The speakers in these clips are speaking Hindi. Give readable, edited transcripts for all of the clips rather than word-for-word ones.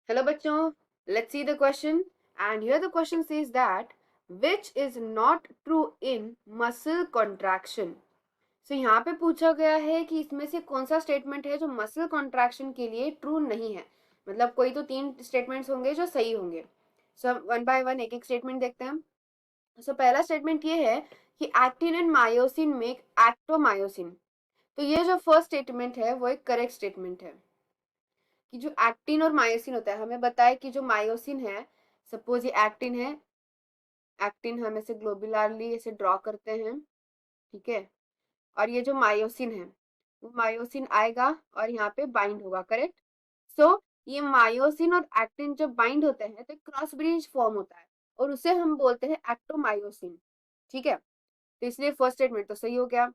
Hello बच्चों, let's see the question. And here the question says that which is not true in muscle contraction. So यहाँ पे पूछा गया है कि इसमें से कौन सा स्टेटमेंट है जो मसल कॉन्ट्रैक्शन के लिए ट्रू नहीं है. मतलब कोई तो तीन स्टेटमेंट्स होंगे जो सही होंगे. सो वन बाय वन एक एक स्टेटमेंट देखते हैं. सो पहला स्टेटमेंट ये है कि एक्टिन एंड मायोसिन मेक एक्टोमायोसिन. तो ये जो फर्स्ट स्टेटमेंट है वो एक करेक्ट स्टेटमेंट है कि जो एक्टिन और मायोसिन होता है, हमें बताया कि जो मायोसिन है, सपोज ये एक्टिन है. एक्टिन हम ऐसे ग्लोबुलारली ऐसे ड्रॉ करते हैं, ठीक है. और ये जो मायोसिन है वो मायोसिन आएगा और यहाँ पे बाइंड होगा, करेक्ट. सो ये मायोसिन और एक्टिन जब बाइंड होते हैं तो क्रॉस ब्रिज फॉर्म होता है और उसे हम बोलते हैं एक्टोमायोसिन, ठीक है. तो इसलिए फर्स्ट स्टेटमेंट तो सही हो गया.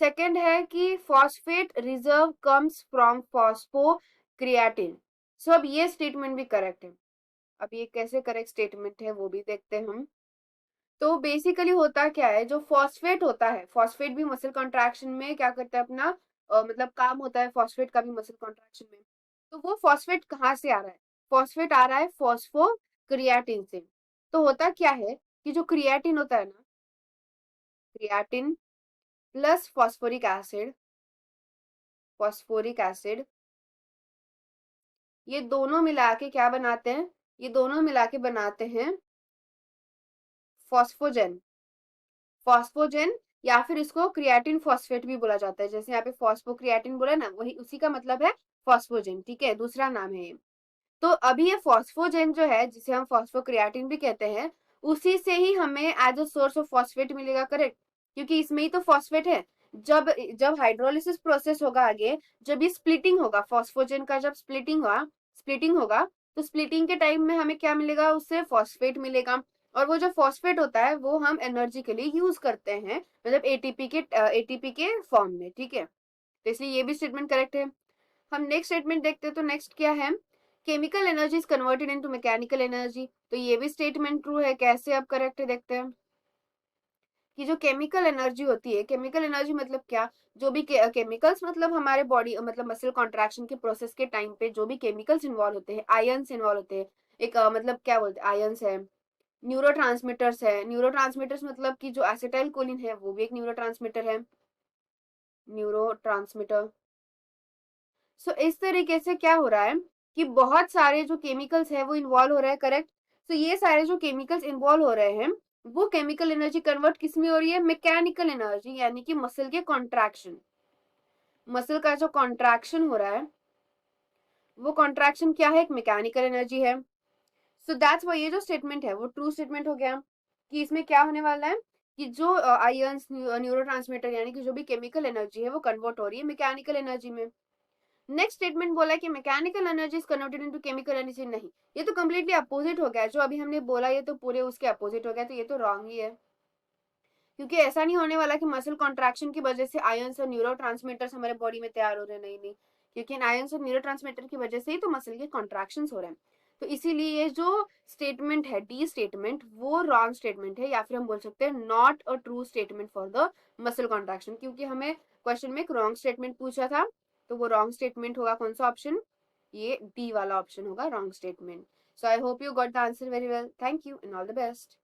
सेकंड है कि phosphate reserve comes from phosphocreatine. So अब ये स्टेटमेंट भी करेक्ट है. अब ये कैसे करेक्ट स्टेटमेंट है वो भी देखते हैं हम. तो बेसिकली होता क्या है, जो फॉस्फेट होता है, फॉस्फेट भी मसल कॉन्ट्रैक्शन में क्या करता है अपना मतलब काम होता है फॉस्फेट का भी मसल कॉन्ट्रैक्शन में. तो वो फॉस्फेट कहाँ से आ रहा है? फॉस्फेट आ रहा है फॉस्फोक्रिएटिन से. तो होता क्या है कि जो क्रिएटिन होता है ना, क्रिएटिन प्लस फॉस्फोरिक एसिड ये दोनों मिला के क्या बनाते हैं? ये दोनों मिला के बनाते हैं फॉस्फोजेन. फॉस्फोजेन या फिर इसको क्रिएटिन फॉस्फेट भी बोला जाता है. जैसे यहाँ पे फॉस्फोक्रिएटिन बोला ना, वही उसी का मतलब है फॉस्फोजेन, ठीक है, दूसरा नाम है ये. तो अभी ये फॉस्फोजेन जो है, जिसे हम फॉस्फोक्रिएटिन भी कहते हैं, उसी से ही हमें as a source of phosphate मिलेगा, करेक्ट. क्योंकि इसमें ही तो फॉस्फेट है. जब जब हाइड्रोलिसिस प्रोसेस होगा आगे, जब ये स्प्लिटिंग होगा फॉस्फोजेन का, जब स्प्लिटिंग होगा तो स्प्लिटिंग के टाइम में हमें क्या मिलेगा? उससे फॉस्फेट मिलेगा. और वो जो फॉस्फेट होता है वो हम एनर्जी के लिए यूज करते हैं, मतलब एटीपी के फॉर्म में, ठीक है. तो इसलिए ये भी स्टेटमेंट करेक्ट है. हम नेक्स्ट स्टेटमेंट देखते हैं. तो नेक्स्ट क्या है? Chemical energy is converted into mechanical energy. तो ये भी स्टेटमेंट ट्रू है. कैसे अब करेक्ट है देखते हैं कि जो केमिकल एनर्जी होती है, केमिकल एनर्जी मतलब क्या? जो भी केमिकल्स मतलब हमारे बॉडी मतलब मसल कॉन्ट्रैक्शन के प्रोसेस के टाइम पे जो भी केमिकल्स इन्वॉल्व होते हैं, आयंस इन्वॉल्व होते हैं. एक मतलब क्या बोलते हैं, आयंस है. न्यूरो ट्रांसमीटर्स मतलब कि जो एसिटाइल कोलिन है वो भी एक न्यूरो है. न्यूरो. सो इस तरीके से क्या हो रहा है कि बहुत सारे जो केमिकल्स है वो इन्वॉल्व हो रहा है, करेक्ट. सो ये सारे जो केमिकल्स इन्वॉल्व हो रहे हैं वो केमिकल एनर्जी कन्वर्ट किस में हो रही है? मैकेनिकल एनर्जी, यानी कि मसल के कॉन्ट्रैक्शन. मसल का जो कॉन्ट्रैक्शन हो रहा है वो कॉन्ट्रैक्शन क्या है? एक मैकेनिकल एनर्जी है. सो दैट्स वाई ये जो स्टेटमेंट है वो ट्रू स्टेटमेंट हो गया कि इसमें क्या होने वाला है कि जो आयंस न्यूरो यानी कि जो भी केमिकल एनर्जी है वो कन्वर्ट हो रही है मैकेनिकल एनर्जी में. नेक्स्ट स्टेटमेंट बोला कि mechanical energy is converted into chemical energy. नहीं, ये तो कंप्लीटली अपोजिट हो गया. जो अभी हमने बोला ये तो पूरे उसके अपोजिट हो गया. तो ये तो रॉन्ग ही है. क्योंकि ऐसा नहीं होने वाला कि मसल कॉन्ट्रैक्शन की वजह से आयंस और न्यूरो हमारे बॉडी में तैयार हो रहे हैं. नहीं नहीं, क्योंकि आयंस और न्यूरो की वजह से ही तो मसल के कॉन्ट्रैक्शन हो रहे हैं. तो इसीलिए ये जो स्टेटमेंट है, डी स्टेटमेंट, वो रॉन्ग स्टेटमेंट है, या फिर हम बोल सकते हैं not a true statement for the muscle contraction. क्योंकि हमें क्वेश्चन में एक रॉन्ग स्टेटमेंट पूछा था. तो वो रॉन्ग स्टेटमेंट होगा कौन सा ऑप्शन? ये डी वाला ऑप्शन होगा wrong statement. So I hope you got the answer very well. Thank you and all the best.